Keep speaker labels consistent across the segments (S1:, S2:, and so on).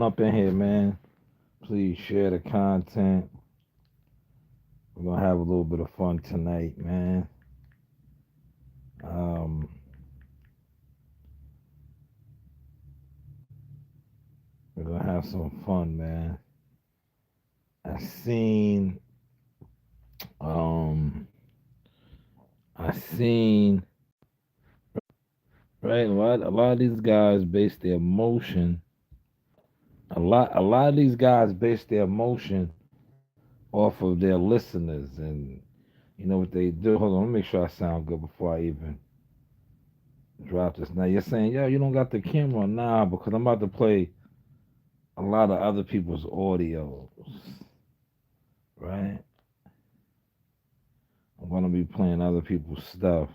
S1: Up in here, man. Please share the content. We're gonna have a little bit of fun tonight, man. Um, we're gonna have some fun, man. I seen, um, I seen, right. A lot of these guys base their motion. A lot of these guys base their motion off of their listeners, and you know what they do. Hold on, let me make sure I sound good before I even drop this. Now you're saying, yo, you don't got the camera on now because I'm about to play a lot of other people's audios, right? I'm gonna be playing other people's stuff,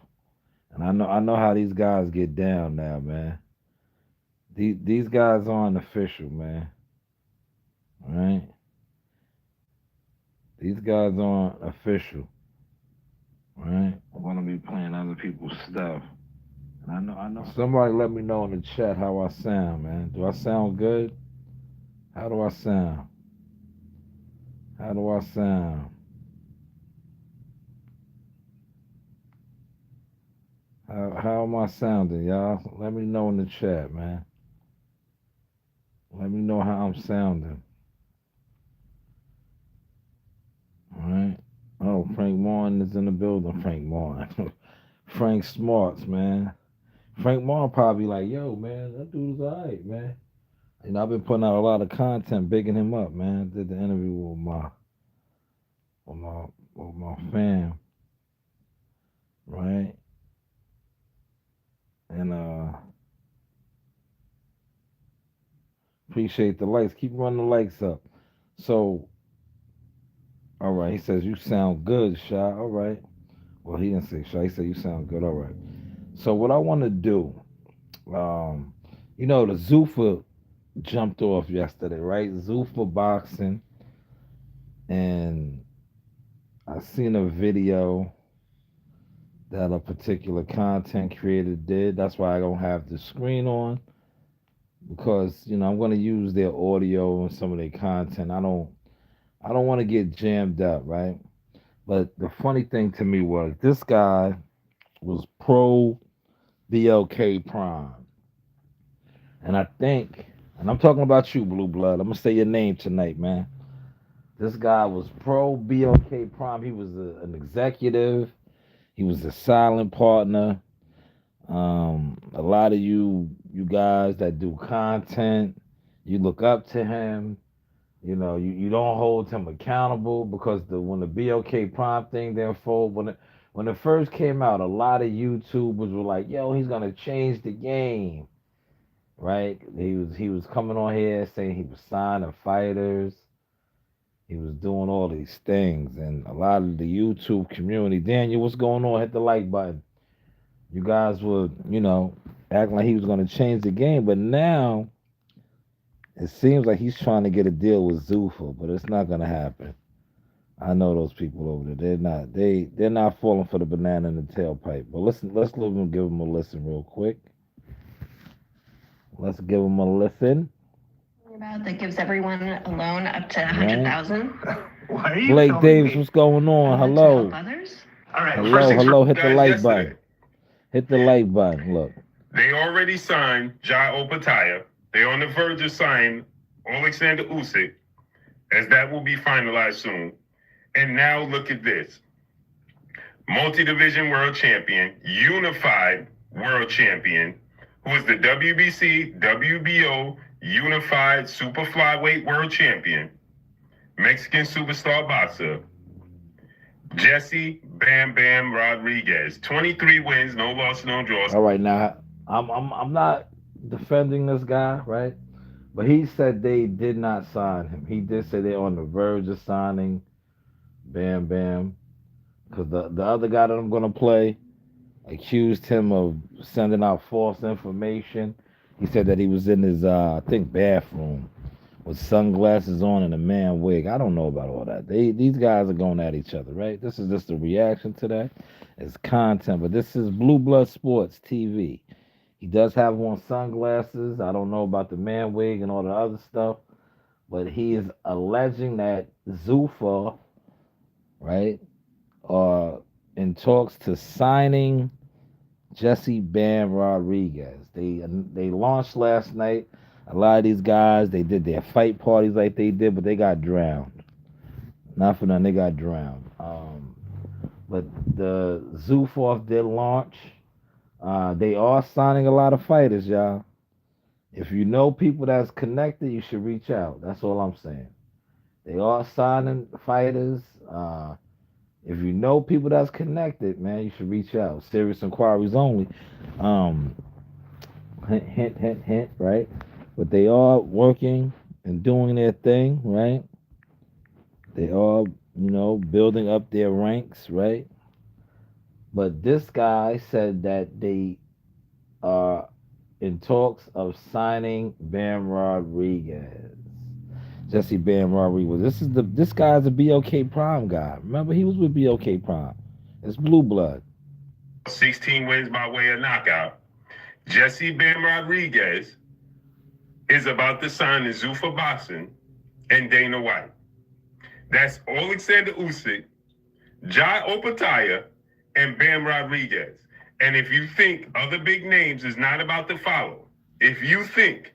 S1: and I know how these guys get down now, man. These guys aren't official, man. Right? These guys aren't official, right? I'm gonna be playing other people's stuff, and I know. Somebody let me know in the chat how I sound, man. Do I sound good? How do I sound? How do I sound? How am I sounding, y'all? Let me know in the chat, man. Let me know how I'm sounding. All right. Oh, Frank Martin is in the building. Frank Martin. Frank Smarts, man. Frank Martin probably like, yo, man, that dude's alright, man. You know, I've been putting out a lot of content, bigging him up, man. Did the interview with my with my fam, right? And appreciate the likes. Keep running the likes up. So, all right, he says you sound good, Shy. All right. Well, he didn't say Shy. He said you sound good. All right. So what I want to do, um, the Zuffa jumped off yesterday, right? Zuffa boxing, and I seen a video that a particular content creator did. That's why I don't have the screen on because I'm going to use their audio and some of their content. I don't want to get jammed up, right? But the funny thing to me was this guy was pro BLK Prime. And I think, and I'm talking about you, Blue Blood. I'm gonna say your name tonight, man. This guy was pro BLK Prime. He was an executive. He was a silent partner. A lot of you guys that do content, you look up to him. You don't hold him accountable because when the BLK Prime thing then fold when it first came out, a lot of YouTubers were like, "Yo, he's gonna change the game." Right? He was coming on here saying he was signing fighters. He was doing all these things, and a lot of the YouTube community. Daniel, what's going on? Hit the like button. You guys were, acting like he was going to change the game, but now it seems like he's trying to get a deal with Zuffa, but it's not going to happen. I know those people over there. They're not. They're not falling for the banana in the tailpipe. But listen, let's give them a listen real quick. Let's give them a listen.
S2: About that gives everyone a loan up to 100,000.
S1: Why are you Blake Davis, me? What's going on? Hello.
S2: Others.
S3: All right.
S1: Hello. Hit the like button. Hit the like button. Look.
S3: They already signed Jai Opataya. They're on the verge of signing Alexander Usyk, as that will be finalized soon. And now look at this. Multi-division world champion, unified world champion, who is the WBC, WBO, unified super flyweight world champion, Mexican superstar boxer, Jesse Bam Bam Rodriguez. 23 wins, no loss, no draws.
S1: All right, now I'm not defending this guy, right? But he said they did not sign him. He did say they're on the verge of signing Bam Bam. Because the other guy that I'm gonna play accused him of sending out false information. He said that he was in his I think bathroom with sunglasses on and a man wig. I don't know about all that. These guys are going at each other, right? This is just a reaction to that. It's content, but this is Blue Blood Sports TV. He does have on sunglasses. I don't know about the man wig and all the other stuff, but he is alleging that Zuffa, right, are in talks to signing Jesse Bam Rodriguez. They launched last night. A lot of these guys, they did their fight parties like they did, but they got drowned. Not for nothing, they got drowned. But the Zuffa did launch. They are signing a lot of fighters, y'all. If you know people that's connected, you should reach out. That's all I'm saying. They are signing fighters. If you know people that's connected, man, you should reach out. Serious inquiries only. Um, hint, hint, hint, hint, right? But they are working and doing their thing, right? They are, building up their ranks, right? But this guy said that they are in talks of signing Bam Rodriguez. Jesse Bam Rodriguez. This guy's a BOK Prime guy. Remember, he was with BOK Prime. It's blue blood.
S3: 16 wins by way of knockout. Jesse Bam Rodriguez is about to sign to Zuffa Boxing and Dana White. That's Alexander Usyk, Jai Opataya, and Bam Rodriguez. And if you think other big names is not about to follow, if you think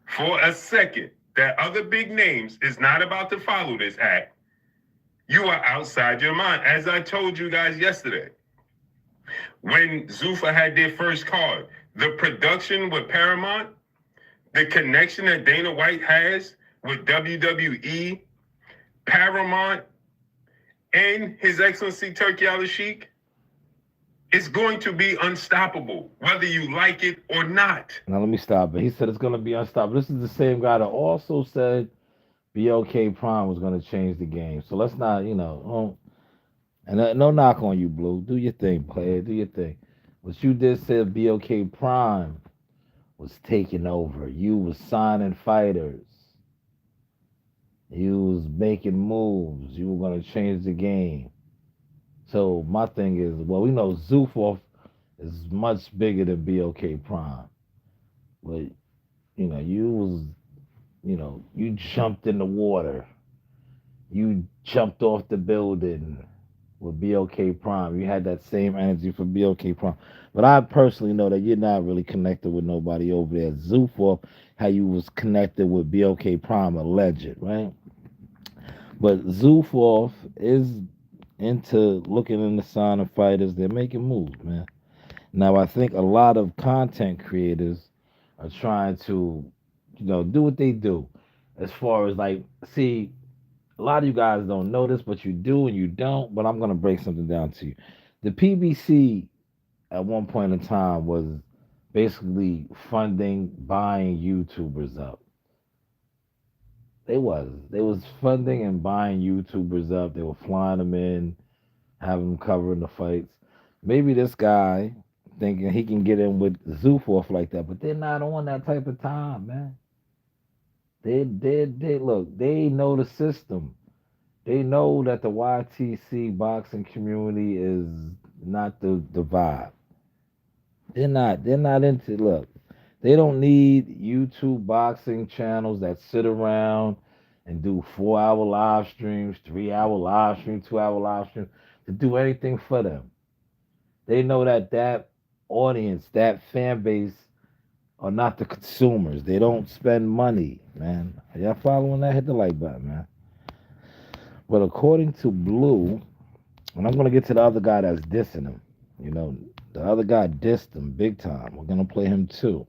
S3: for a second that other big names is not about to follow this act, you are outside your mind. As I told you guys yesterday, when Zuffa had their first card, the production with Paramount, the connection that Dana White has with WWE, Paramount, and His Excellency Turki Al-Sheikh, it's going to be unstoppable, whether you like it or not.
S1: Now let me stop it. He said it's going to be unstoppable. This is the same guy that also said BOK Prime was going to change the game. So let's not, and no knock on you, Blue. Do your thing, player. Do your thing. What you did said BOK Prime was taking over. You was signing fighters. You was making moves. You were going to change the game. So my thing is, well, we know Zuffa is much bigger than BOK Prime. But, you jumped in the water. You jumped off the building with BOK Prime. You had that same energy for BOK Prime. But I personally know that you're not really connected with nobody over there. Zuffa, how you was connected with BOK Prime, alleged, right? But Zuffa is into looking in the sign of fighters. They're making moves, man. Now I think a lot of content creators are trying to, do what they do. As far as see, a lot of you guys don't know this, but you do and you don't. But I'm gonna break something down to you. The PBC at one point in time was basically funding buying YouTubers up. They was funding and buying YouTubers up. They were flying them in, having them covering the fights. Maybe this guy thinking he can get in with Zuffa like that, but they're not on that type of time, man. They look. They know the system. They know that the YTC boxing community is not the vibe. They're not into look. They don't need YouTube boxing channels that sit around and do 4-hour live streams, 3-hour live streams, 2-hour live streams to do anything for them. They know that audience, that fan base are not the consumers. They don't spend money, man. Are y'all following that? Hit the like button, man. But according to Blue, and I'm gonna get to the other guy that's dissing him. The other guy dissed him big time. We're gonna play him too.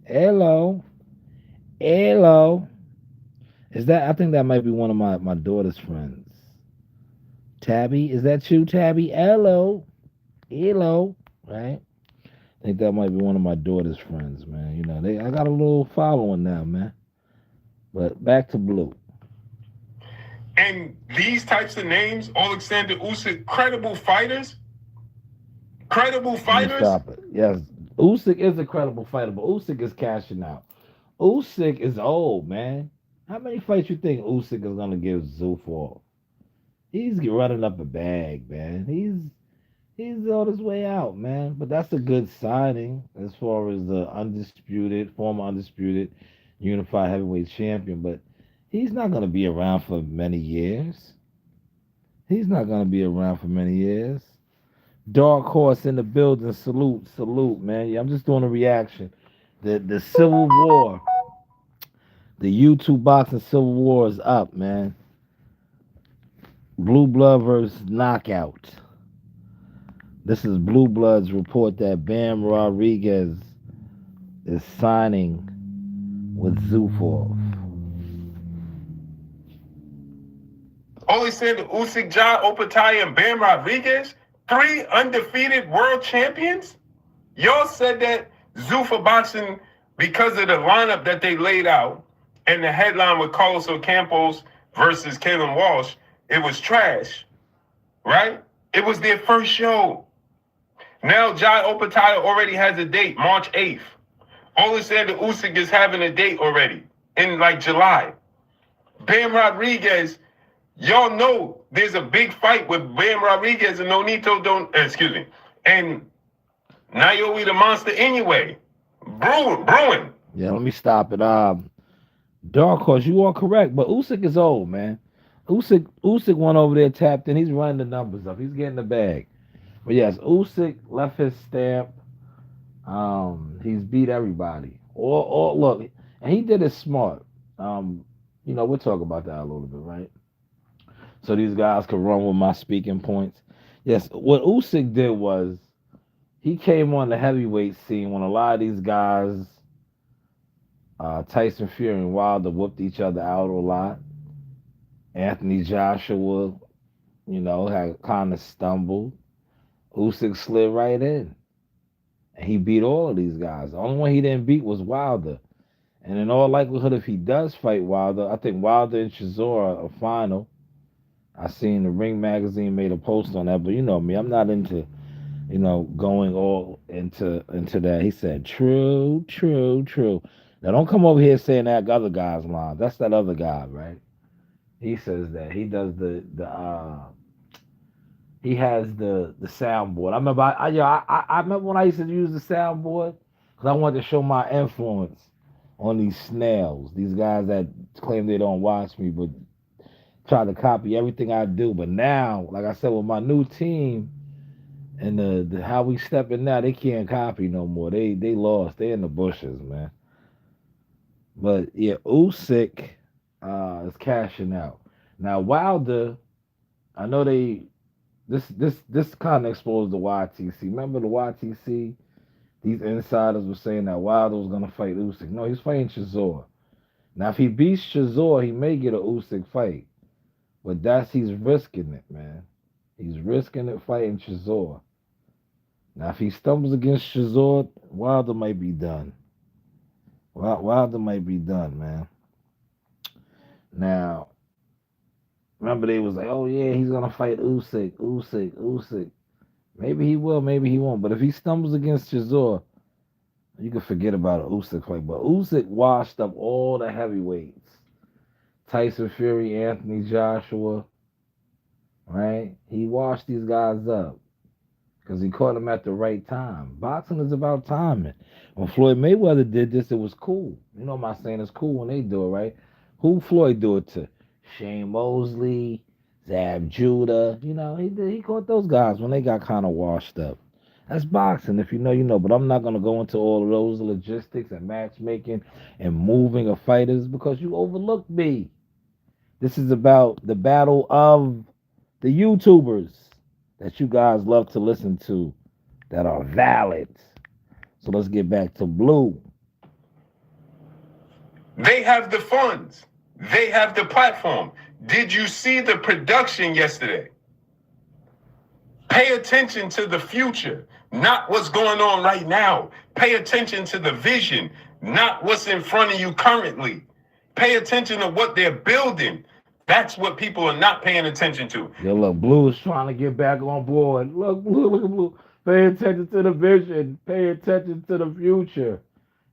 S1: Hello. Hello. I think that might be one of my daughter's friends. Tabby, is that you, Tabby? Hello. Hello. Right? I think that might be one of my daughter's friends, man. I got a little following now, man. But back to Blue.
S3: And these types of names, Alexander Usyk, credible fighters. Credible fighters.
S1: Stop it. Yes, Usyk is a credible fighter, but Usyk is cashing out. Usyk is old, man. How many fights you think Usyk is gonna give Zuffa? He's running up a bag, man. He's on his way out, man. But that's a good signing as far as the former undisputed unified heavyweight champion. But he's not going to be around for many years. He's not going to be around for many years. Dark Horse in the building. Salute, salute, man. Yeah, I'm just doing a reaction. The Civil War, the YouTube boxing Civil War is up, man. Blue Blood versus Knockout. This is Blue Bloods report that Bam Rodriguez is signing with Zufov.
S3: Alexander Usyk, Jai Opetaia, and Bam Rodriguez, 3 undefeated world champions. Y'all said that Zuffa Boxing, because of the lineup that they laid out and the headline with Carlos Ocampos versus Kalen Walsh, it was trash, right? It was their first show. Now Jai Opetaia already has a date, March 8th. Alexander Usyk is having a date already in like July. Bam Rodriguez, y'all know there's a big fight with Bam Rodriguez and and Naomi the Monster anyway. Brewing.
S1: Yeah, let me stop it. Dark Horse, you are correct, but Usyk is old, man. Usyk went over there, tapped in. He's running the numbers up. He's getting the bag. But yes, Usyk left his stamp. He's beat everybody. Or look, and he did it smart. We'll talk about that a little bit, right? So these guys could run with my speaking points. Yes, what Usyk did was he came on the heavyweight scene when a lot of these guys, Tyson Fury and Wilder, whooped each other out a lot. Anthony Joshua, had kind of stumbled. Usyk slid right in. And he beat all of these guys. The only one he didn't beat was Wilder. And in all likelihood, if he does fight Wilder, I think Wilder and Chisora are final. I seen the Ring magazine made a post on that, but you know me, I'm not into, going all into that. He said, true, true, true. Now don't come over here saying that other guy's line. That's that other guy, right? He says that. He does he has the soundboard. I remember when I used to use the soundboard because I wanted to show my influence on these snails, these guys that claim they don't watch me but try to copy everything I do. But now, like I said, with my new team and the how we stepping now, they can't copy no more. They lost. They in the bushes, man. But yeah, Usyk is cashing out. Now Wilder, I know this kind of exposed the YTC. Remember the YTC? These insiders were saying that Wilder was gonna fight Usyk. No, he's fighting Chisora. Now, if he beats Chisora, he may get a Usyk fight, but he's risking it, man. He's risking it fighting Chisora. Now, if he stumbles against Chisora, Wilder might be done. Wilder might be done, man. Now, remember they was like, oh yeah, he's gonna fight Usyk. Maybe he will, maybe he won't. But if he stumbles against Chisora, you can forget about an Usyk fight. But Usyk washed up all the heavyweights. Tyson Fury, Anthony Joshua, right? He washed these guys up because he caught them at the right time. Boxing is about timing. When Floyd Mayweather did this, it was cool. You know what I'm saying? It's cool when they do it, right? Who Floyd do it to? Shane Mosley, Zab Judah. He caught those guys when they got kind of washed up. That's boxing. If you know, you know. But I'm not going to go into all of those logistics and matchmaking and moving of fighters because you overlooked me. This is about the battle of the YouTubers that you guys love to listen to that are valid. So let's get back to Blue.
S3: They have the funds. They have the platform. Did you see the production yesterday? Pay attention to the future, not what's going on right now. Pay attention to the vision, not what's in front of you currently. Pay attention to what they're building. That's what people are not paying attention to.
S1: Yo, look, Blue is trying to get back on board. Look, look at Blue. Pay attention to the vision. Pay attention to the future.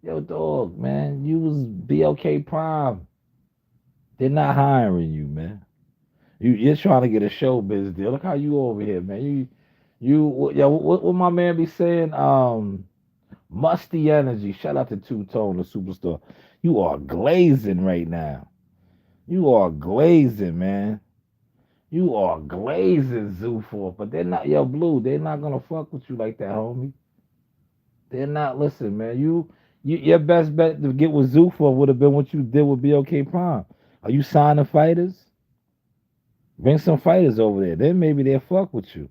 S1: Yo, dog, man, you was BLK Prime. They're not hiring you, man. You're trying to get a showbiz deal. Look how you over here, man. What my man be saying? Musty energy. Shout out to Two Tone, the superstar. You are glazing right now. You are glazing, man. You are glazing, Zoofor. But they're not, yo, Blue. They're not gonna fuck with you like that, homie. They're not. Listen, man. Your best bet to get with Zoofor would have been what you did with BOK Prime. Are you signing fighters? Bring some fighters over there. Then maybe they'll fuck with you.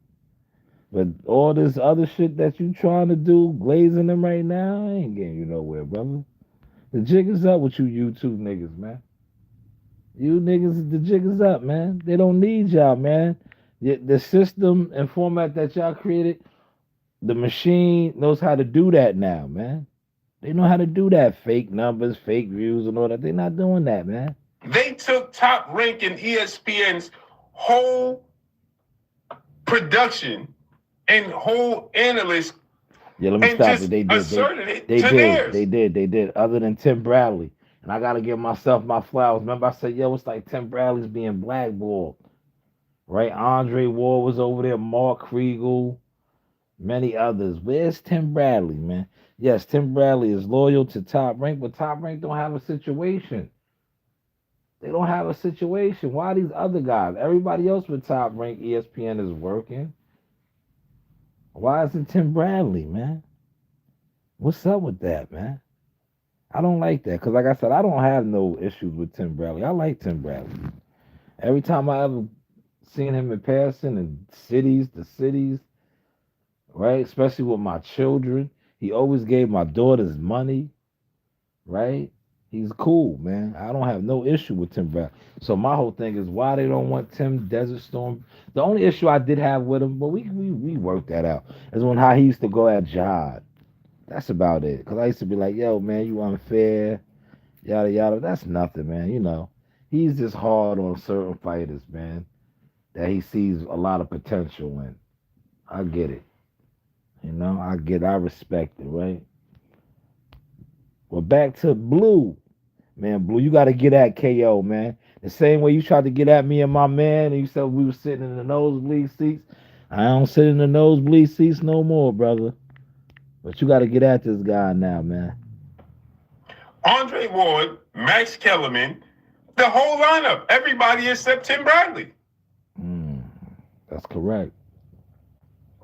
S1: But all this other shit that you trying to do, glazing them right now, I ain't getting you nowhere, brother. The jig is up with you YouTube niggas, man. You niggas, the jig is up, man. They don't need y'all, man. The system and format that y'all created, the machine knows how to do that now, man. They know how to do that. Fake numbers, fake views, and all that. They're not doing that, man.
S3: They took Top Rank and ESPN's whole production and whole analyst
S1: Yeah, let me
S3: and
S1: stop
S3: just
S1: it. They did.
S3: asserted it
S1: They
S3: to
S1: did.
S3: theirs.
S1: They did. Other than Tim Bradley. And I gotta give myself my flowers. Remember, I said, yo, it's like Tim Bradley's being blackballed. Right? Andre Ward was over there, Mark Kriegel, many others. Where's Tim Bradley, man? Yes, Tim Bradley is loyal to Top Rank, but Top Rank don't have a situation. They don't have a situation. Why these other guys? Everybody else with Top Rank ESPN is working. Why isn't Tim Bradley, man? What's up with that, man? I don't like that because, like I said, I don't have no issues with Tim Bradley. I like Tim Bradley. Every time I ever seen him in passing in cities, right? Especially with my children, he always gave my daughters money, right? He's cool, man. I don't have no issue with Tim Bradley. So my whole thing is why they don't want Tim Desert Storm. The only issue I did have with him, but we worked that out, is when how he used to go at Jihad. That's about it. Cause I used to be like, yo, man, you unfair, yada yada. That's nothing, man. He's just hard on certain fighters, man, that he sees a lot of potential in. I get it. I respect it, right? Well, back to Blue. Man, Blue, you gotta get at KO, man. The same way you tried to get at me and my man, and you said we were sitting in the nosebleed seats. I don't sit in the nosebleed seats no more, brother. But you gotta get at this guy now, man.
S3: Andre Ward, Max Kellerman, the whole lineup, everybody except Tim Bradley.
S1: That's correct.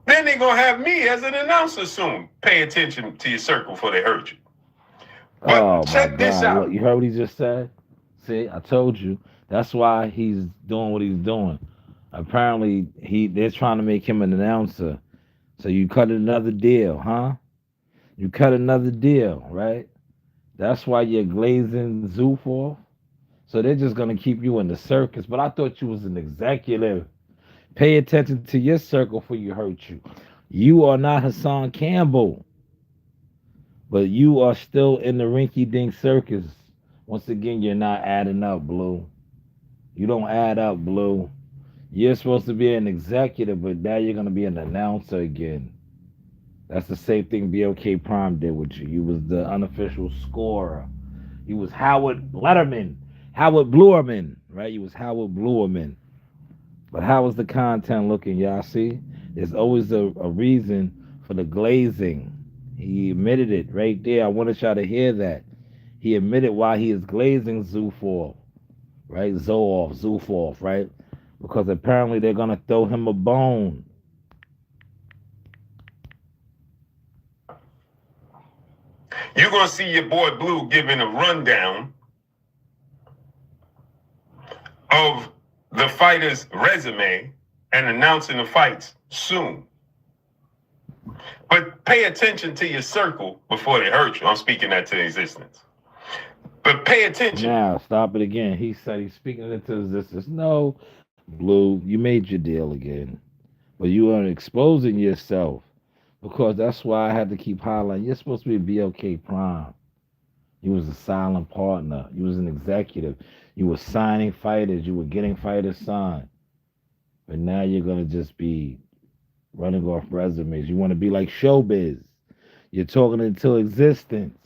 S3: Then they're going to have me as an announcer soon. Pay attention to your circle before they hurt you. But check this out.
S1: Look, you heard what he just said? See, I told you. That's why he's doing what he's doing. Apparently, they're trying to make him an announcer. So you cut another deal, huh? You cut another deal, right? That's why you're glazing Zufov. So they're just gonna keep you in the circus. But I thought you was an executive. Pay attention to your circle before you hurt you. You are not Hassan Campbell, but you are still in the rinky-dink circus. Once again, you're not adding up, Blue. You don't add up, Blue. You're supposed to be an executive, but now you're gonna be an announcer again. That's the same thing BOK Prime did with you. You was the unofficial scorer. You was Howard Letterman, Howard Bluerman, right? You was Howard Bluerman. But how is the content looking, y'all see? There's always a reason for the glazing. He admitted it right there. I wanted y'all to hear that. He admitted why he is glazing Zufov, right? Zufov, right? Because apparently they're going to throw him a bone.
S3: You're going to see your boy Blue giving a rundown of the fighter's resume and announcing the fights soon. But pay attention to your circle before they hurt you. I'm speaking that to existence. But pay attention.
S1: Now, stop it again. He said he's speaking it into existence. No, Blue, you made your deal again. But you are exposing yourself. Because that's why I had to keep highlighting. You're supposed to be BOK Prime. You was a silent partner. You was an executive. You were signing fighters. You were getting fighters signed. But now you're going to just be running off resumes. You want to be like showbiz. You're talking into existence.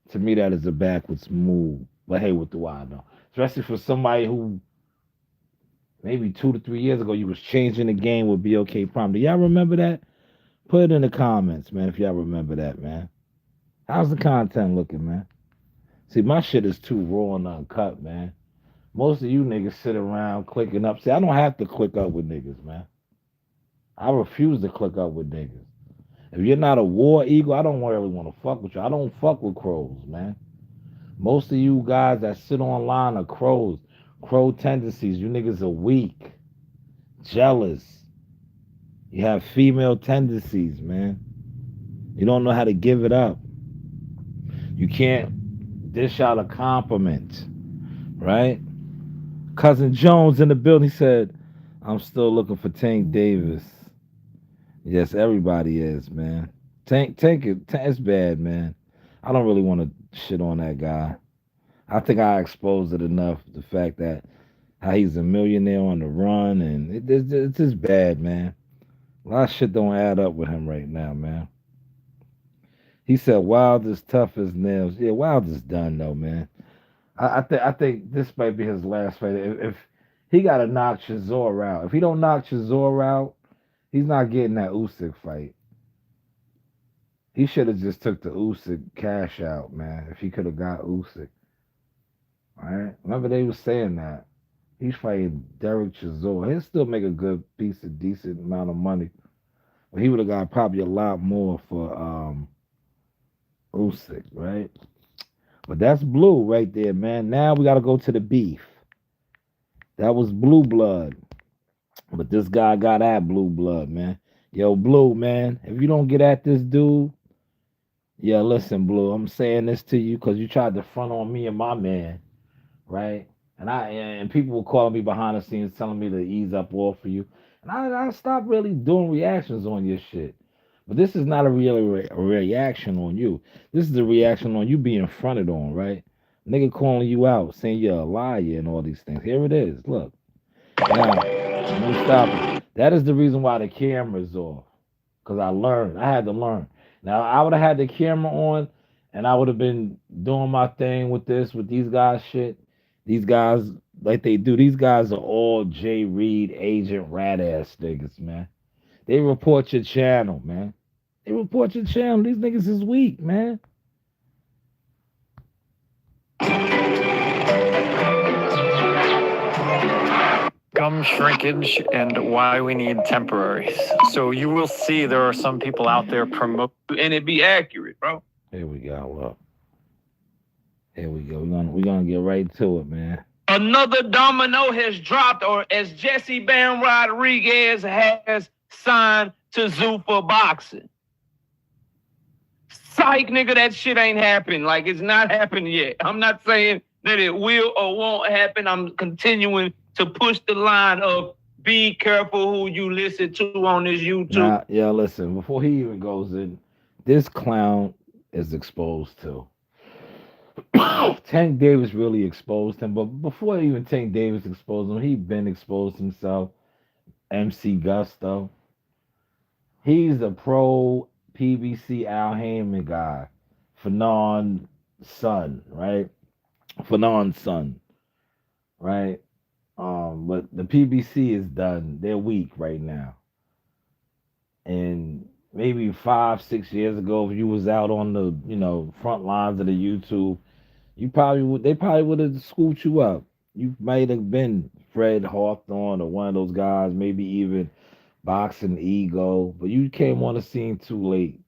S1: To me, that is a backwards move. But hey, what do I know? Especially for somebody who maybe 2 to 3 years ago, you was changing the game with BOK Prime. Do y'all remember that? Put it in the comments, man, if y'all remember that, man. How's the content looking, man? See, my shit is too raw and uncut, man. Most of you niggas sit around clicking up. See, I don't have to click up with niggas, man. I refuse to click up with niggas. If you're not a war eagle, I don't really want to fuck with you. I don't fuck with crows, man. Most of you guys that sit online are crows. Crow tendencies. You niggas are weak, jealous. You have female tendencies, man. You don't know how to give it up. You can't dish out a compliment, right? Cousin Jones in the building, he said, I'm still looking for Tank Davis. Yes, everybody is, man. It's bad, man. I don't really want to shit on that guy. I think I exposed it enough. The fact that how he's a millionaire on the run, and it's just bad, man. A lot of shit don't add up with him right now, man. He said Wild is tough as nails. Yeah, Wild is done though, man. I think this might be his last fight. If he got to knock Chisora out, if he don't knock Chisora out, he's not getting that Usyk fight. He should have just took the Usyk cash out, man. If he could have got Usyk, all right. Remember they was saying that he's fighting Derek Chisora. He'll still make a good piece of decent amount of money, but he would have got probably a lot more for Usyk, right? But that's blue right there, man. Now we got to go to the beef. That was blue blood. But this guy got at blue blood, man. Yo, blue, man. If you don't get at this dude, yeah, listen, blue. I'm saying this to you because you tried to front on me and my man, right? And people were calling me behind the scenes telling me to ease up off for you. And I stopped really doing reactions on your shit. But this is not a reaction on you. This is a reaction on you being fronted on, right? Nigga calling you out, saying you're a liar and all these things. Here it is. Look. Now, let me stop it. That is the reason why the camera's off. Because I learned. I had to learn. Now, I would have had the camera on and I would have been doing my thing with this, with these guys shit. These guys, like they do, these guys are all J. Reed, agent rat ass niggas, man. They report your channel, man. They report your channel. These niggas is weak, man.
S4: Gum shrinkage and why we need temporaries. So you will see there are some people out there promote, and it be accurate, bro.
S1: Here we go. Look. Here we go. We're gonna get right to it, man.
S5: Another domino has dropped, or as Jesse Bam Rodriguez has signed to Zuffa Boxing. Psych, nigga, that shit ain't happened. Like, it's not happened yet. I'm not saying that it will or won't happen. I'm continuing to push the line of be careful who you listen to on this YouTube.
S1: Now, yeah, listen, before he even goes in, this clown is exposed too. Tank Davis really exposed him, but before even Tank Davis exposed him, he'd been exposed himself. MC Gusto. He's a pro PBC Al Heyman guy. Fanon's son, right? Fanon's son, right? But the PBC is done. They're weak right now. And maybe 5-6 years ago, if you was out on the front lines of the YouTube, they probably would have scooped you up. You might have been Fred Hawthorne or one of those guys, maybe even Boxing Ego, but you came on the scene too late.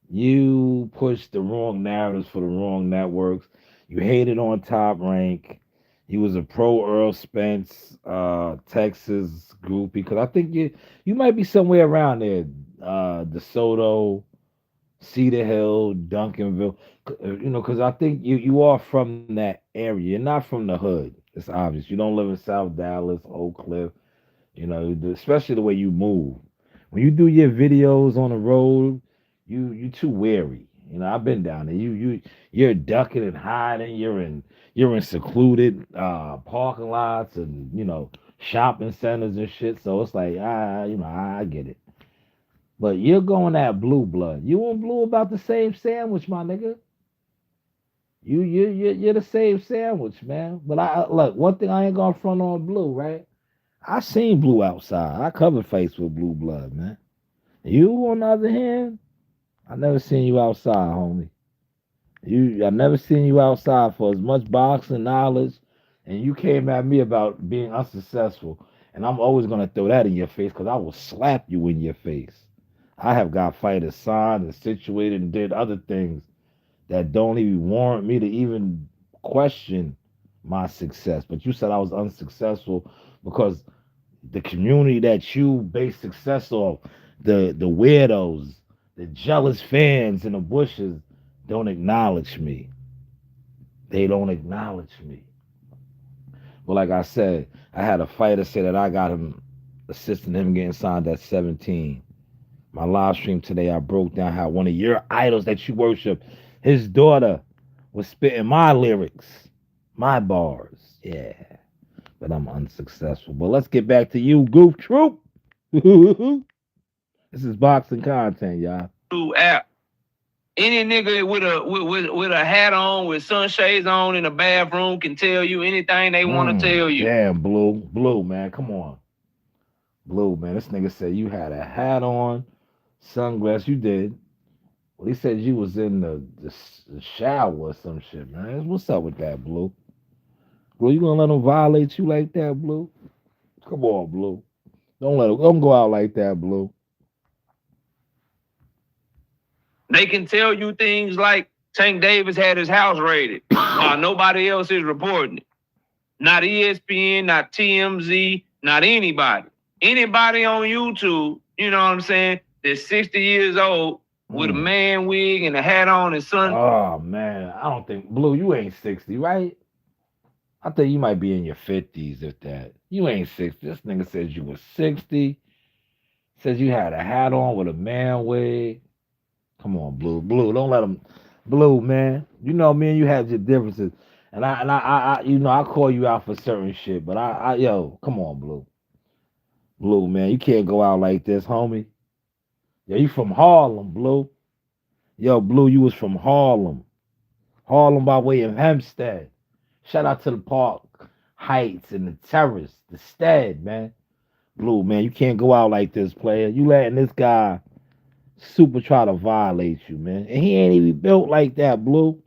S1: You pushed the wrong narratives for the wrong networks. You hated on Top Rank. He was a pro Earl Spence, Texas group, because I think you might be somewhere around there, DeSoto, Cedar Hill, Duncanville, because I think you are from that area. You're not from the hood. It's obvious. You don't live in South Dallas, Oak Cliff, especially the way you move. When you do your videos on the road, you too wary. I've been down there. You're ducking and hiding. You're in secluded parking lots and shopping centers and shit. So it's like I get it. But you're going at blue blood. You and blue about the same sandwich, my nigga. You're the same sandwich, man. But look, one thing I ain't gonna front on Blue, right? I seen Blue outside. I covered face with Blue blood, man. You, on the other hand, I never seen you outside, homie. I never seen you outside for as much boxing knowledge, and you came at me about being unsuccessful, and I'm always gonna throw that in your face because I will slap you in your face. I have got fighters signed and situated and did other things that don't even warrant me to even question my success. But you said I was unsuccessful because the community that you base success off, the weirdos, the jealous fans in the bushes don't acknowledge me. They don't acknowledge me. But like I said, I had a fighter say that I got him assisting him getting signed at 17. My live stream today, I broke down how one of your idols that you worship, his daughter, was spitting my lyrics, my bars. Yeah, but I'm unsuccessful. But let's get back to you, Goof Troop. This is boxing content, y'all.
S5: App. Any nigga with a hat on, with sunshades on in a bathroom can tell you anything they want to tell you.
S1: Damn, Blue, man, come on. Blue, man, this nigga said you had a hat on, sunglasses. You did. Well, he said you was in the shower or some shit, man. What's up with that, Blue? Blue, you gonna let him violate you like that, Blue? Come on, Blue. Don't go out like that, Blue.
S5: They can tell you things like Tank Davis had his house raided. Nobody else is reporting it. Not ESPN, not TMZ, not anybody. Anybody on YouTube, you know what I'm saying, that's 60 years old with a man wig and a hat on and sun.
S1: Oh, man. I don't think, Blue, you ain't 60, right? I think you might be in your 50s, if that. You ain't 60. This nigga says you was 60. Says you had a hat on with a man wig. Come on, Blue. Blue, don't let him. Blue, man. You know, me and you have your differences. And I you know, I call you out for certain shit. But yo, come on, Blue. Blue, man. You can't go out like this, homie. Yo, you from Harlem, Blue. Yo, Blue, you was from Harlem. Harlem by way of Hempstead. Shout out to the Park Heights and the Terrace, the Stead, man. Blue, man, you can't go out like this, player. You letting this guy super try to violate you, man. And he ain't even built like that, Blue.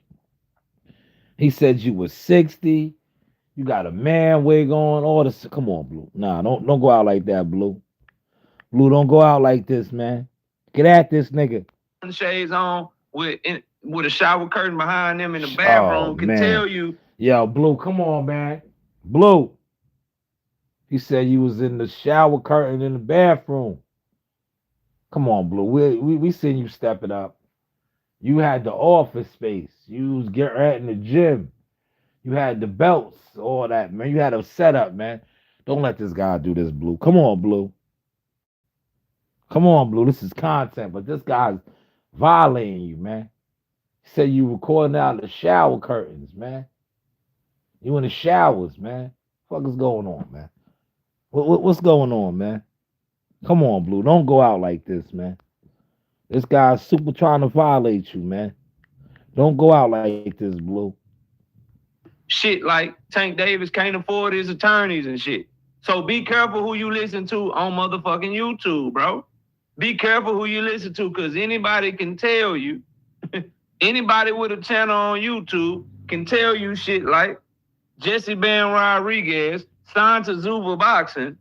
S1: He said you was 60. You got a man wig on, all this. Come on, Blue. Nah, don't go out like that, Blue. Blue, don't go out like this, man. Get at this nigga.
S5: Shades on with a shower curtain behind them in the bathroom can tell you.
S1: Yo, Blue, come on, man. Blue. He said you was in the shower curtain in the bathroom. Come on, Blue. We seen you step it up. You had the office space. You was getting right in the gym. You had the belts, all that, man. You had a setup, man. Don't let this guy do this, Blue. Come on, Blue. Come on, Blue. This is content, but this guy's violating you, man. He said you recording out the shower curtains, man. You in the showers, man. What is going on, man? What's going on, man? Come on, Blue. Don't go out like this, man. This guy's super trying to violate you, man. Don't go out like this, Blue.
S5: Shit like Tank Davis can't afford his attorneys and shit. So be careful who you listen to on motherfucking YouTube, bro. Be careful who you listen to, because anybody can tell you, anybody with a channel on YouTube can tell you shit like Jesse Ben Rodriguez signed to Zuba Boxing,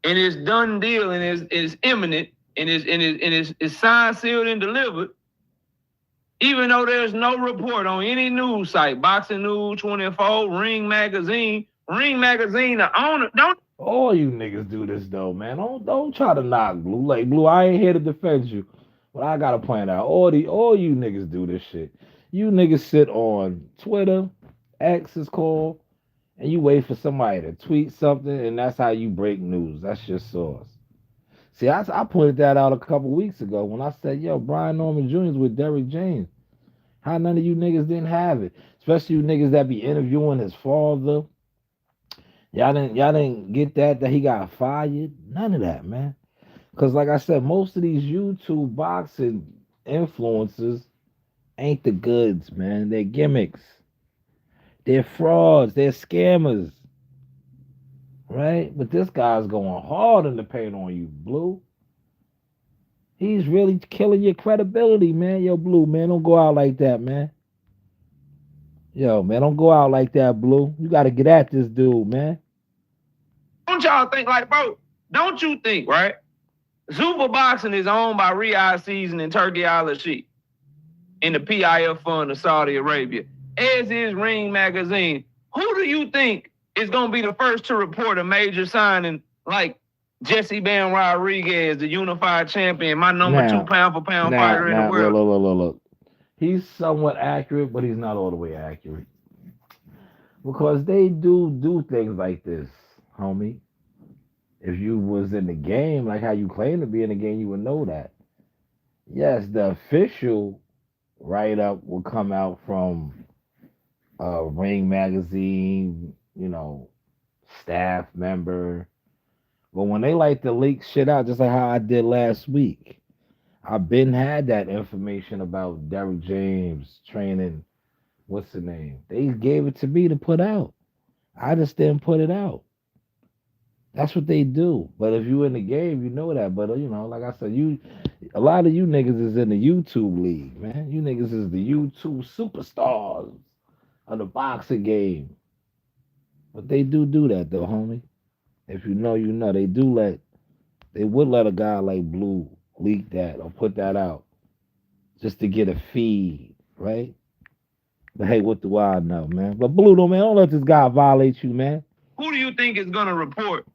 S5: and it's done deal, and it's imminent, and it's signed, sealed, and delivered. Even though there's no report on any news site, Boxing News 24, Ring Magazine, the owner, don't.
S1: All you niggas do this though, man. Don't try to knock Blue. Like, Blue, I ain't here to defend you, but I gotta point out all you niggas do this shit. You niggas sit on Twitter, X is called, and you wait for somebody to tweet something, and that's how you break news. That's your source. See, I pointed that out a couple weeks ago when I said, yo, Brian Norman Jr. is with Derrick James. How none of you niggas didn't have it? Especially you niggas that be interviewing his father. Y'all didn't get that he got fired. None of that, man. Because like I said, most of these YouTube boxing influencers ain't the goods, man. They're gimmicks. They're frauds. They're scammers. Right? But this guy's going hard in the paint on you, Blue. He's really killing your credibility, man. Yo, Blue, man, don't go out like that, man. Yo, man, don't go out like that, Blue. You got to get at this dude, man.
S5: Don't y'all think like, bro? Don't you think, right? Super Boxing is owned by Riyadh Season and Turkey Al Sheikh in the PIF fund of Saudi Arabia, as is Ring Magazine. Who do you think is going to be the first to report a major signing like Jesse Bam Rodriguez, the unified champion, my number 2 pound for pound fighter in the world?
S1: Look. He's somewhat accurate, but he's not all the way accurate. Because they do things like this, homie. If you was in the game, like how you claim to be in the game, you would know that. Yes, the official write-up will come out from Ring Magazine, staff member. But when they like to leak shit out, just like how I did last week, I've been had that information about Derrick James training. What's the name? They gave it to me to put out. I just didn't put it out. That's what they do. But if you in the game, you know that. But like I said, a lot of you niggas is in the YouTube league, man. You niggas is the YouTube superstars of the boxing game. But they do that though, homie. If you know, you know. They would let a guy like Blue leak that or put that out just to get a feed, right? But hey, what do I know, man? But Blue, though, man, don't let this guy violate you, man.
S5: Who do you think is going to report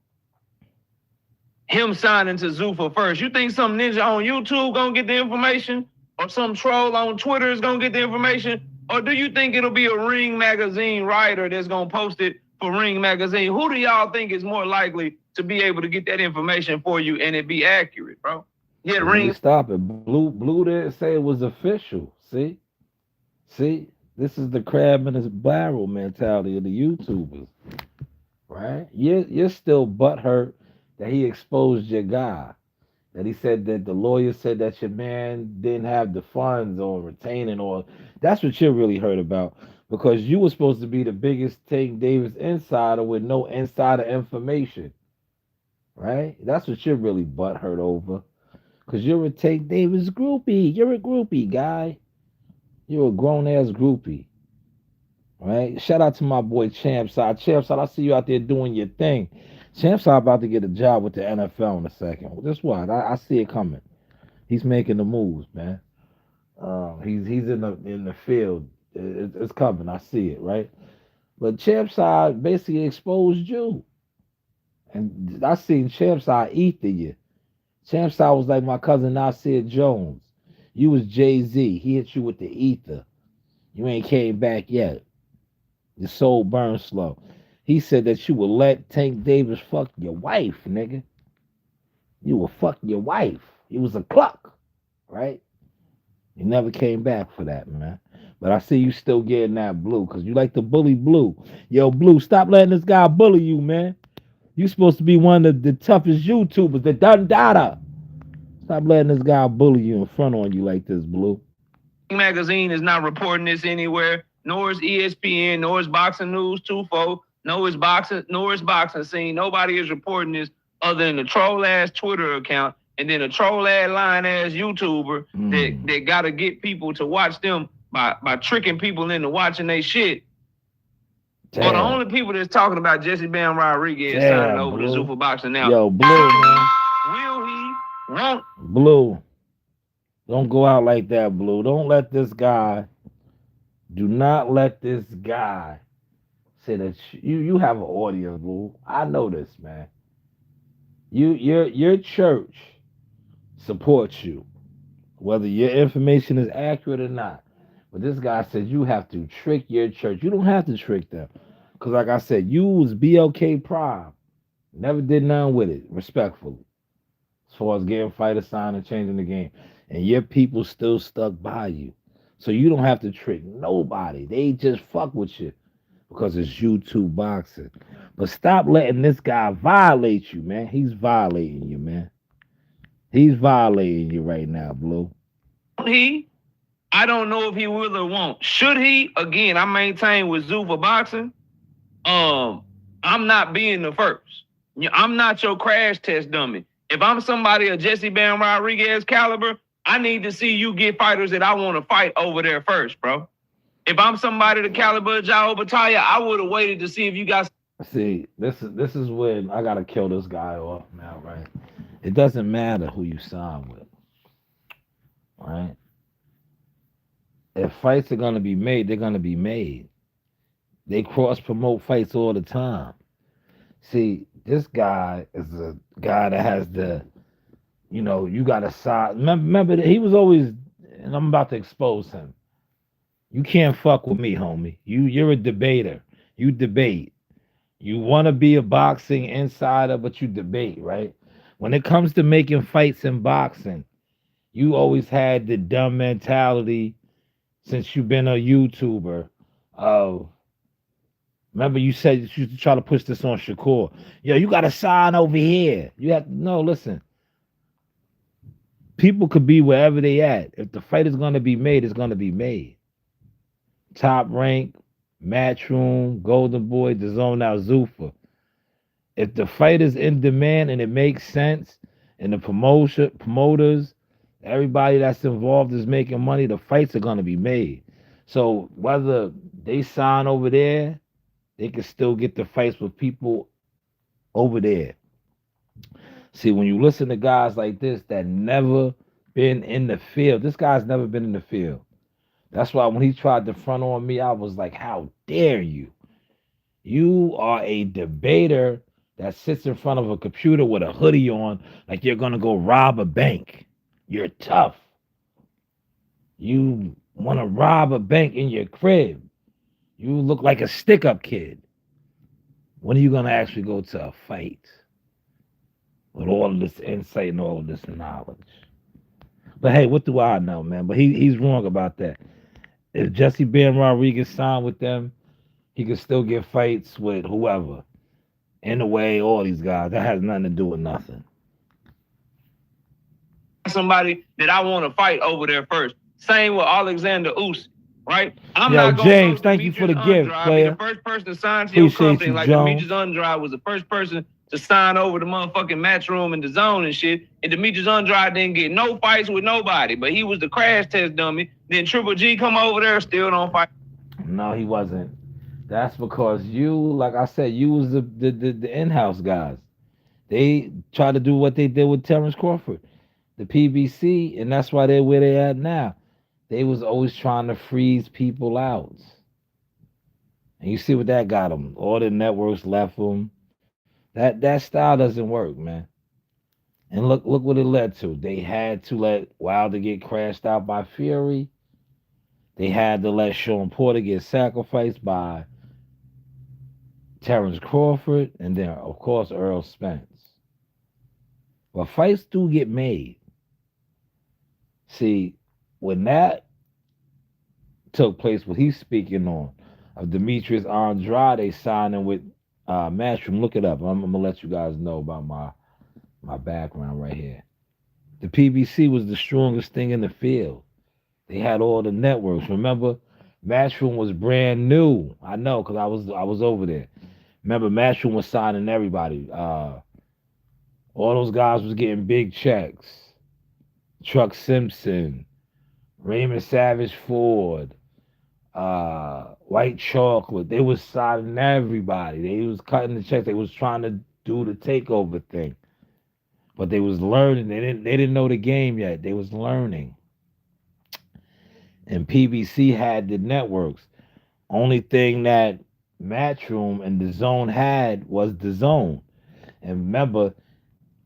S5: him signing to Zuffa first? You think some ninja on YouTube going to get the information? Or some troll on Twitter is going to get the information? Or do you think it'll be a Ring Magazine writer that's going to post it for Ring Magazine? Who do y'all think is more likely to be able to get that information for you and it be accurate, bro? Yeah, Ring.
S1: Stop it. Blue didn't say it was official. See? This is the crab in his barrel mentality of the YouTubers, right? You're still butthurt that he exposed your guy, that he said that the lawyer said that your man didn't have the funds or retaining, or that's what you're really hurt about, because you were supposed to be the biggest Tank Davis insider with no insider information, right? That's what you're really butthurt over, because you're a Tank Davis groupie. You're a groupie, guy. You're a grown-ass groupie. Right? Shout out to my boy Champside. Champside, I see you out there doing your thing. Champside about to get a job with the NFL in a second. Well, just what? I see it coming. He's making the moves, man. He's in the field. It's coming. I see it, right? But Champside basically exposed you. And I seen Champside eat to you. Champside was like my cousin Nasir Jones. You was Jay-Z. He hit you with the ether. You ain't came back yet. Your soul burns slow. He said that you will let Tank Davis fuck your wife, nigga. You will fuck your wife. He was a cluck, right? You never came back for that, man. But I see you still getting that Blue, because you like to bully Blue. Yo, Blue, stop letting this guy bully you, man. You supposed to be one of the toughest YouTubers, the dun data. Stop letting this guy bully you in front on you like this, Blue.
S5: Magazine is not reporting this anywhere, nor is ESPN, nor is Boxing News 24, nor is Boxing Scene. Nobody is reporting this other than the troll ass Twitter account and then a troll ass lying ass YouTuber that gotta get people to watch them by tricking people into watching their shit. Well, the only people that's talking about Jesse Bam Rodriguez signing over to Zuffa Boxing now.
S1: Yo, Blue, man.
S5: Will he? Won't.
S1: Blue. Don't go out like that, Blue. Don't let this guy. Do not let this guy say that you have an audience, Blue. I know this, man. Your church supports you, whether your information is accurate or not. But this guy said you have to trick your church. You don't have to trick them, because like I said, you was BLK Prime. Never did nothing with it, respectfully, as far as getting fighter signed and changing the game. And your people still stuck by you. So you don't have to trick nobody. They just fuck with you because it's YouTube boxing. But stop letting this guy violate you, man. He's violating you, man. He's violating you right now, Blue.
S5: He? I don't know if he will or won't. Should he? Again, I maintain with Zoo for boxing. I'm not being the first. I'm not your crash test dummy. If I'm somebody of Jesse Bam Rodriguez caliber, I need to see you get fighters that I want to fight over there first, bro. If I'm somebody the caliber of Jao Bataya, I would have waited to see if you guys.
S1: See, this is when I gotta kill this guy off now, right? It doesn't matter who you sign with, right? If fights are gonna be made, they're gonna be made. They cross promote fights all the time. See, this guy is a guy that has the, you got to side. Remember that he was always, and I'm about to expose him. You can't fuck with me, homie. You're a debater. You debate. You want to be a boxing insider, but you debate, right? When it comes to making fights in boxing, you always had the dumb mentality since you've been a YouTuber of. Remember, you said you used to try to push this on Shakur. Yo, you got to sign over here. You have no. Listen, people could be wherever they at. If the fight is going to be made, it's going to be made. Top Rank, Matchroom, Golden Boy, DAZN, now Zuffa. If the fight is in demand and it makes sense, and the promoters, everybody that's involved is making money, the fights are going to be made. So whether they sign over there, they can still get the fights with people over there. See, when you listen to guys like this that never been in the field, this guy's never been in the field. That's why when he tried to front on me, I was like, how dare you? You are a debater that sits in front of a computer with a hoodie on like you're going to go rob a bank. You're tough. You want to rob a bank in your crib. You look like a stick-up kid. When are you going to actually go to a fight with all of this insight and all of this knowledge? But hey, what do I know, man? But he's wrong about that. If Jesse Ben Rodriguez signed with them, he could still get fights with whoever. In a way, all these guys. That has nothing to do with nothing.
S5: Somebody that I want to fight over there first. Same with Alexander Usyk. Right? I'm
S1: Yo,
S5: not gonna
S1: James,
S5: go
S1: thank you for the
S5: Demetrius
S1: gift,
S5: Andrade,
S1: player.
S5: The first person to sign to your
S1: Appreciate
S5: company,
S1: you,
S5: like
S1: Jones.
S5: Demetrius Andrade was the first person to sign over the motherfucking Matchroom and DAZN and shit. And Demetrius Andrade didn't get no fights with nobody, but he was the crash test dummy. Then Triple G come over there, still don't fight.
S1: No, he wasn't. That's because you, like I said, you was the in-house guys. They tried to do what they did with Terrence Crawford, the PBC, and that's why they're where they at now. They was always trying to freeze people out. And you see what that got them. All the networks left them. That style doesn't work, man. And look what it led to. They had to let Wilder get crashed out by Fury. They had to let Sean Porter get sacrificed by Terrence Crawford, and then of course Earl Spence. But fights do get made. See, when that took place, what he's speaking on, of Demetrius Andrade signing with Matchroom, look it up. I'm gonna let you guys know about my background right here. The PBC was the strongest thing in the field. They had all the networks. Remember, Matchroom was brand new. I know, because I was over there. Remember, Matchroom was signing everybody. All those guys was getting big checks. Truck Simpson, Raymond Savage Ford, White Chocolate. They was signing everybody. They was cutting the checks. They was trying to do the takeover thing. But they was learning. They didn't know the game yet. They was learning. And PBC had the networks. Only thing that Matchroom and DAZN had was DAZN. And remember,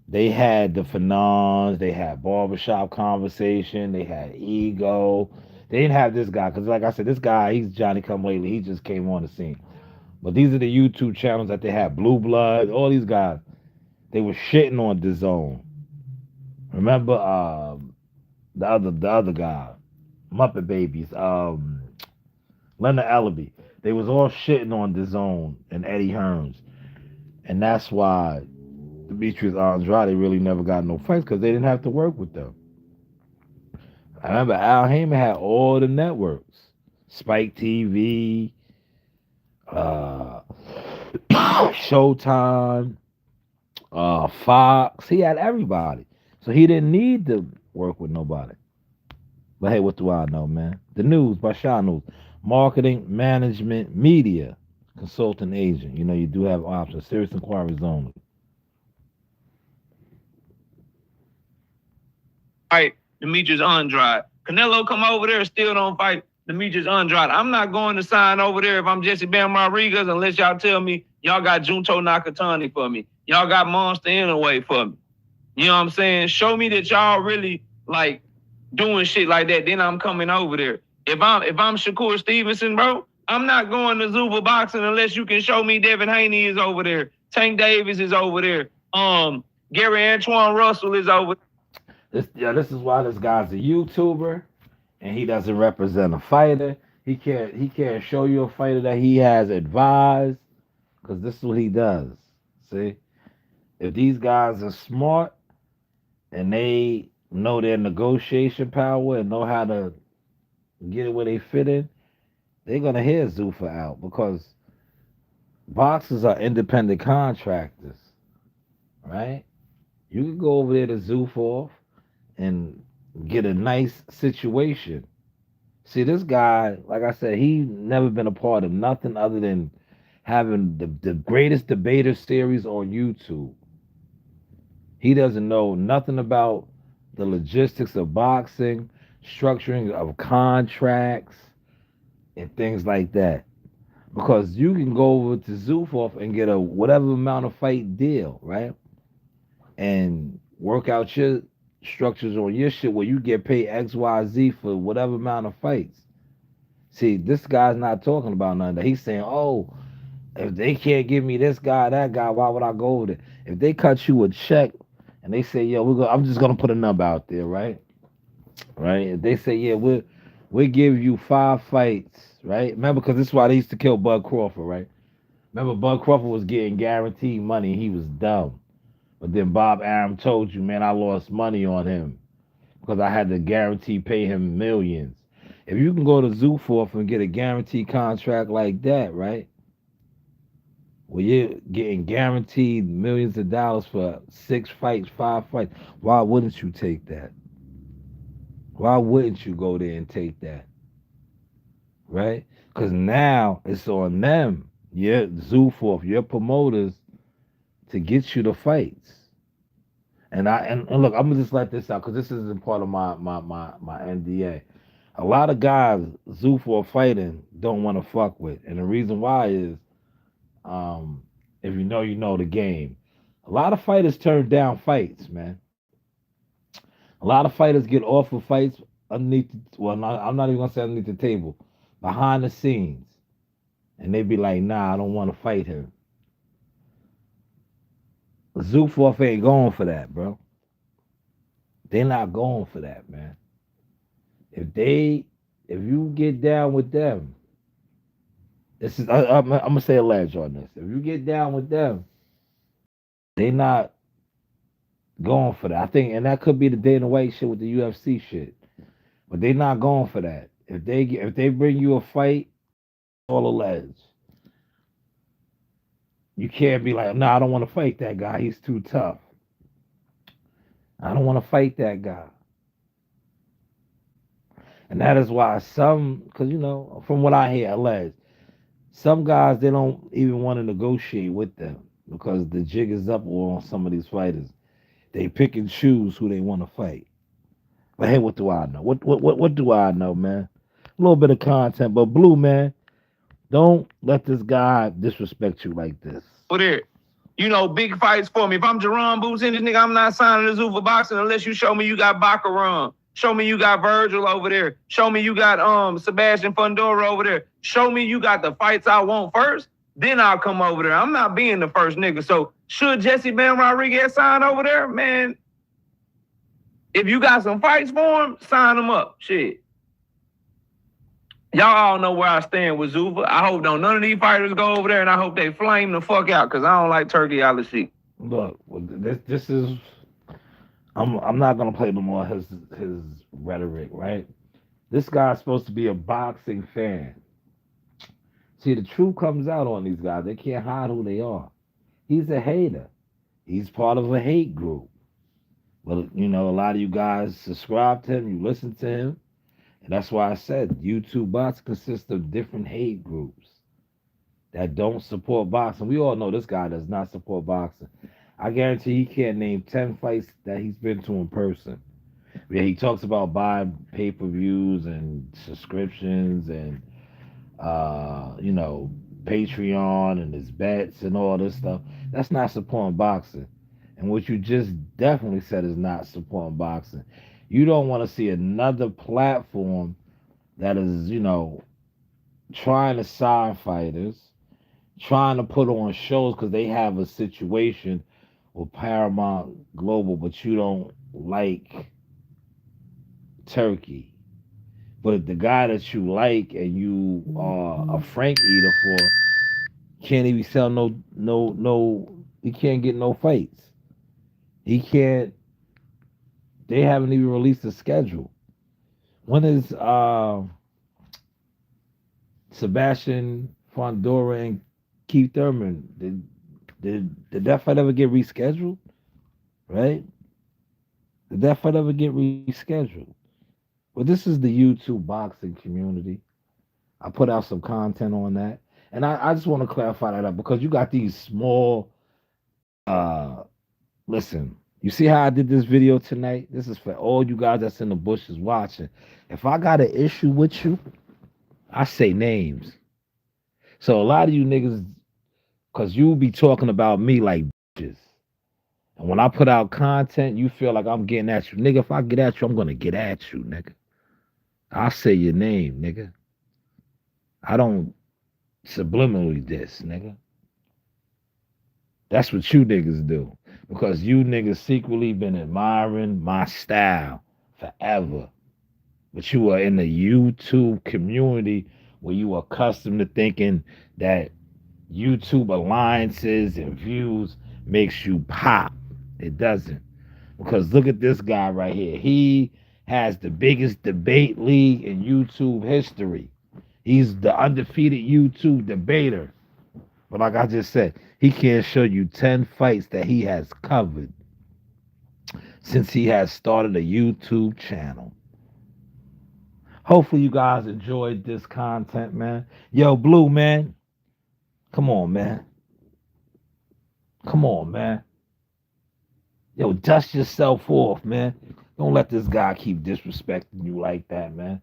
S1: they had the Finance, they had Barbershop Conversation, they had Ego. They didn't have this guy, because like I said, this guy, he's Johnny Come Lately. He just came on the scene. But these are the YouTube channels that they had. Blue Blood, all these guys. They were shitting on DAZN. Remember the other guy, Muppet Babies, Leonard Ellaby. They was all shitting on DAZN and Eddie Hearns. And that's why Demetrius Andrade really never got no fights, because they didn't have to work with them. I remember Al Heyman had all the networks. Spike TV, Showtime, Fox. He had everybody. So he didn't need to work with nobody. But hey, what do I know, man? The news by Shy News. Marketing, management, media, consultant agent. You know, you do have options. Serious inquiries only.
S5: Fight Demetrius Andrade. Canelo come over there, still don't fight Demetrius Andrade. I'm not going to sign over there if I'm Jesse Bam Rodriguez unless y'all tell me y'all got Junto Nakatani for me. Y'all got Monster Inoue for me. You know what I'm saying? Show me that y'all really like doing shit like that. Then I'm coming over there. If I'm Shakur Stevenson, bro, I'm not going to Zuba Boxing unless you can show me Devin Haney is over there. Tank Davis is over there. Gary Antoine Russell is over there.
S1: This is why this guy's a YouTuber and he doesn't represent a fighter. He can't show you a fighter that he has advised, because this is what he does. See? If these guys are smart and they know their negotiation power and know how to get it where they fit in, they're gonna hear Zuffa out, because boxers are independent contractors, right? You can go over there to Zuffa and get a nice situation. See, this guy, like I said, he never been a part of nothing other than having the greatest debater series on YouTube. He doesn't know nothing about the logistics of boxing, structuring of contracts, and things like that. Because you can go over to Zuffa and get a whatever amount of fight deal, right? And work out your structures on your shit where you get paid XYZ for whatever amount of fights. See, this guy's not talking about none of that. He's saying, oh, if they can't give me this guy, that guy, why would I go over there? If they cut you a check and they say, yo, I'm just gonna put a number out there, right? Right? If they say, yeah, we'll give you 5 fights, right? Remember, because this is why they used to kill Bud Crawford, right? Remember, Bud Crawford was getting guaranteed money. He was dumb. But then Bob Arum told you, man, I lost money on him because I had to guarantee pay him millions. If you can go to Zuffa and get a guaranteed contract like that, right? Well, you're getting guaranteed millions of dollars for 6 fights, 5 fights. Why wouldn't you take that? Why wouldn't you go there and take that? Right? Because now it's on them, your Zuffa, your promoters, to get you the fights. And look, I'm gonna just let this out because this isn't part of my NDA. A lot of guys Zuffa fighting don't want to fuck with, and the reason why is, if you know the game. A lot of fighters turn down fights, man. A lot of fighters get offered fights underneath. I'm not even gonna say underneath the table, behind the scenes, and they be like, "Nah, I don't want to fight him." Zuffa ain't going for that, bro. They're not going for that, man. If you get down with them, I'm gonna say a ledge on this. If you get down with them, they not going for that. I think, and that could be the Dana White shit with the UFC shit, but they not going for that. If they bring you a fight, all a ledge. You can't be like, no, I don't want to fight that guy. He's too tough. I don't want to fight that guy. And that is why because, from what I hear, alleged, some guys, they don't even want to negotiate with them because the jig is up on some of these fighters. They pick and choose who they want to fight. But hey, what do I know? What do I know, man? A little bit of content, but Blue, man, don't let this guy disrespect you like this.
S5: there. Big fights for me. If I'm Jerron Boots in this nigga, I'm not signing to Zuffa Boxing unless you show me you got Baccarat. Show me you got Virgil over there. Show me you got Sebastian Fundora over there. Show me you got the fights I want first. Then I'll come over there. I'm not being the first nigga. So should Jesse Bam Rodriguez sign over there, man? If you got some fights for him, sign him up. Shit. Y'all all know where I stand with Zuffa. I hope none of these fighters go over there, and I hope they flame the fuck out because I don't like turkey out of sheep.
S1: Look, this is I'm not gonna play no more his rhetoric, right? This guy's supposed to be a boxing fan. See, the truth comes out on these guys. They can't hide who they are. He's a hater. He's part of a hate group. But a lot of you guys subscribe to him, you listen to him, and that's why I said YouTube bots consist of different hate groups that don't support boxing. We all know this guy does not support boxing. I guarantee he can't name 10 fights that he's been to in person. Yeah, he talks about buying pay-per-views and subscriptions and Patreon and his bets and all this stuff. That's not supporting boxing. And what you just definitely said is not supporting boxing. You don't want to see another platform that is, trying to sign fighters, trying to put on shows because they have a situation with Paramount Global, but you don't like turkey. But the guy that you like and you are a frank eater for can't even sell no. He can't get no fights. He can't. They haven't even released a schedule. When is Sebastian Fondora and Keith Thurman? Did that fight ever get rescheduled? Right? Did that fight ever get rescheduled? Well, this is the YouTube boxing community. I put out some content on that. And I just want to clarify that up because you got these small listen, you see how I did this video tonight? This is for all you guys that's in the bushes watching. If I got an issue with you, I say names. So a lot of you niggas, because you be talking about me like bitches. And when I put out content, you feel like I'm getting at you. Nigga, if I get at you, I'm going to get at you, nigga. I say your name, nigga. I don't subliminally diss, nigga. That's what you niggas do. Because you niggas secretly been admiring my style forever. But you are in the YouTube community where you are accustomed to thinking that YouTube alliances and views makes you pop. It doesn't. Because look at this guy right here. He has the biggest debate league in YouTube history. He's the undefeated YouTube debater. But like I just said, he can't show you 10 fights that he has covered since he has started a YouTube channel. Hopefully you guys enjoyed this content, man. Yo, Blue, man. Come on, man. Come on, man. Yo, dust yourself off, man. Don't let this guy keep disrespecting you like that, man.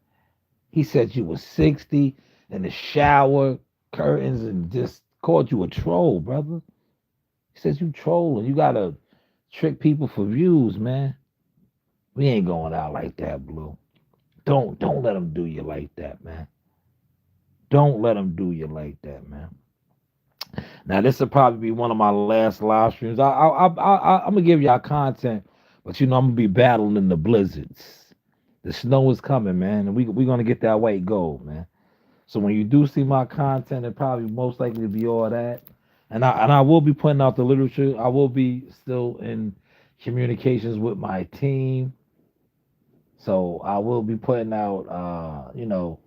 S1: He said you was 60 in the shower, curtains, and just called you a troll, brother. He says you trolling. You gotta trick people for views, man. We ain't going out like that, Blue. Don't let them do you like that, man. Don't let them do you like that, man. Now this will probably be one of my last live streams. I'm gonna give y'all content, but I'm gonna be battling the blizzards. The snow is coming, man, and we're gonna get that white gold, man. So when you do see my content, it probably most likely be all that. And I will be putting out the literature. I will be still in communications with my team. So I will be putting out the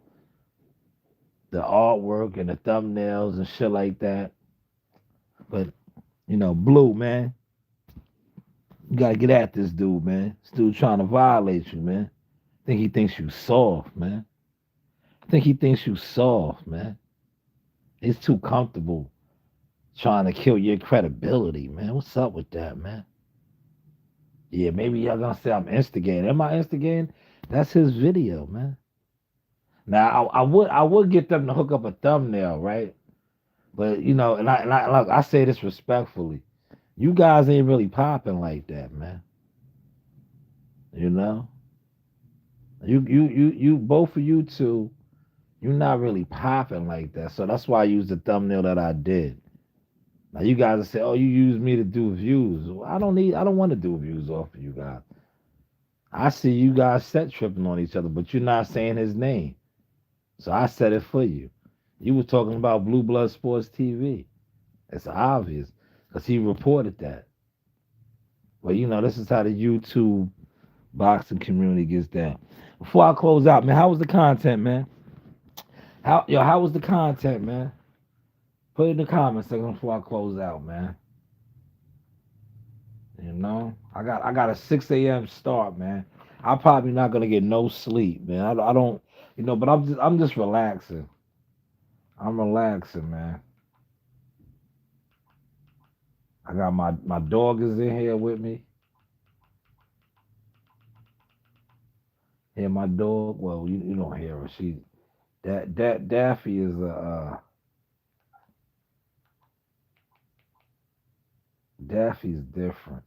S1: artwork and the thumbnails and shit like that. But Blue, man, you gotta get at this dude, man. This dude trying to violate you, man. I think he thinks you soft, man. I think he thinks you soft, man. He's too comfortable trying to kill your credibility, man. What's up with that, man? Yeah, maybe y'all gonna say I'm instigating. Am I instigating? That's his video, man. Now I would get them to hook up a thumbnail, right? But and I say this respectfully. You guys ain't really popping like that, man. You know? You both of you two, you're not really popping like that. So that's why I used the thumbnail that I did. Now you guys will say, "Oh, you use me to do views." Well, I don't want to do views off of you guys. I see you guys set tripping on each other, but you're not saying his name. So I said it for you. You were talking about Blue Blood Sports TV. It's obvious because he reported that. But this is how the YouTube boxing community gets down. Before I close out, man, how was the content, man? How was the content, man? Put it in the comments section before I close out, man. I got a 6 a.m. start, man. I'm probably not gonna get no sleep, man. I don't, but I'm just relaxing. I'm relaxing, man. I got my dog is in here with me. Hear my dog? Well, you don't hear her. That Daffy is Daffy's different.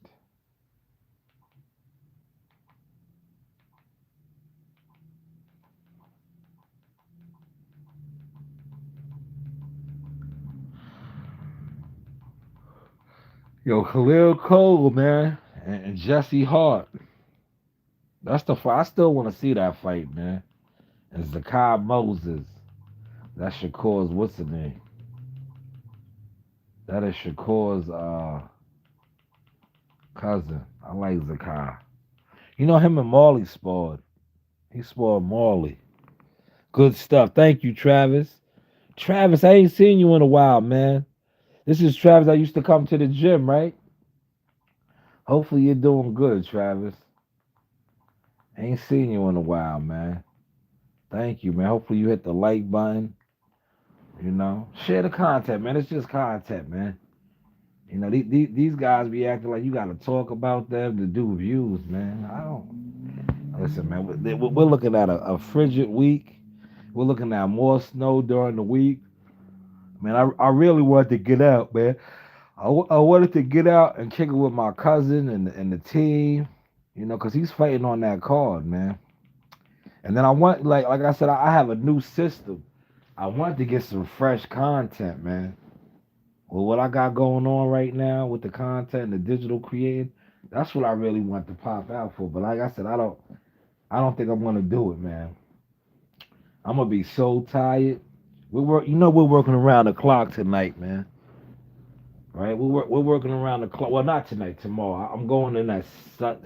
S1: Yo, Khalil Cole, man, and Jesse Hart. That's the fight. I still want to see that fight, man. And Zakai Moses. That's Shakur's, what's the name? That is Shakur's cousin. I like Zakai. Him and Marley sparred. He sparred Marley. Good stuff. Thank you, Travis. Travis, I ain't seen you in a while, man. This is Travis. I used to come to the gym, right? Hopefully you're doing good, Travis. Ain't seen you in a while, man. Thank you, man. Hopefully you hit the like button. Share the content, man. It's just content, man. These guys be acting like you got to talk about them to do views, man. I don't. Listen, man. We're looking at a frigid week. We're looking at more snow during the week. Man, I really wanted to get out, man. I wanted to get out and kick it with my cousin and the team, because he's fighting on that card, man. And then I want, like I said, I have a new system. I want to get some fresh content, man. Well, what I got going on right now with the content and the digital creating, that's what I really want to pop out for. But like I said, I don't think I'm gonna do it, man. I'm gonna be so tired. We're working around the clock tonight, man. Right? We're working around the clock. Well, not tonight, tomorrow. I'm going in at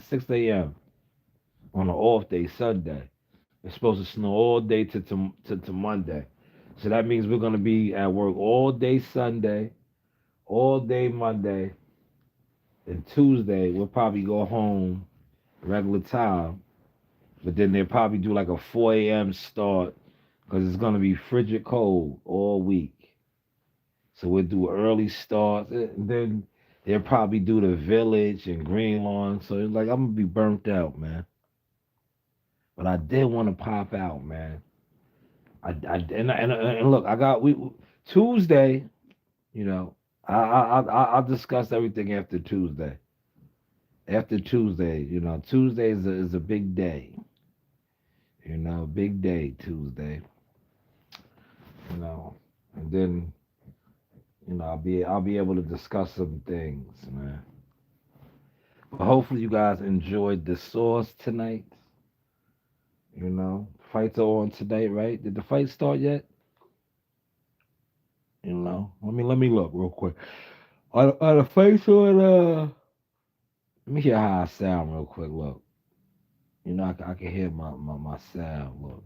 S1: 6 a.m. on an off day, Sunday. It's supposed to snow all day to Monday. So that means we're gonna be at work all day Sunday, all day Monday, and Tuesday we'll probably go home regular time. But then they'll probably do like a 4 a.m. start because it's gonna be frigid cold all week. So we'll do early starts, and then they'll probably do the village and Green Lawn. So it's like I'm gonna be burnt out, man. But I did want to pop out, man. And look, I got Tuesday. You know, I'll discuss everything after Tuesday. After Tuesday, Tuesday is a big day. Big day Tuesday. And then I'll be able to discuss some things, man. But hopefully you guys enjoyed the source tonight. Fights are on tonight, right? Did the fight start yet? Let me look real quick. Are the fights on? Let me hear how I sound real quick. Look, I can hear my sound. Look.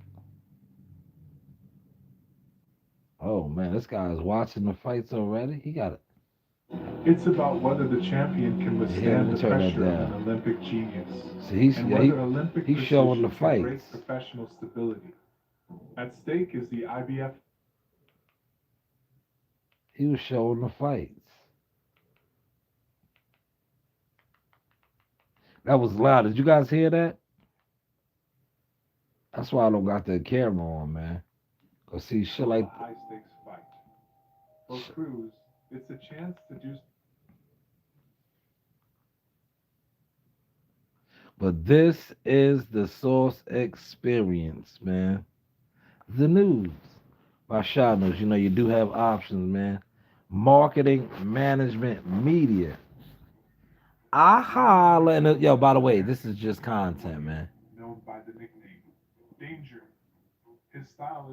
S1: Oh man, this guy is watching the fights already. He got it.
S6: It's about whether the champion can withstand the
S1: turn that
S6: pressure of
S1: down.
S6: an Olympic genius,
S1: So he's
S6: and whether Olympic
S1: he's showing the
S6: precision can break
S1: fights.
S6: professional stability. At stake is the IBF.
S1: He was showing the fights. That was loud. Did you guys hear that? That's why I don't got the camera on, man. Cause see, shit like
S6: a high stakes fight. For Cruz, it's a chance to do.
S1: But this is the Source Experience, man. The news by Shaw News. You do have options, man. Marketing, management, media. I holla. And yo, by the way, this is just content, man.
S6: Known by the nickname Danger. His style is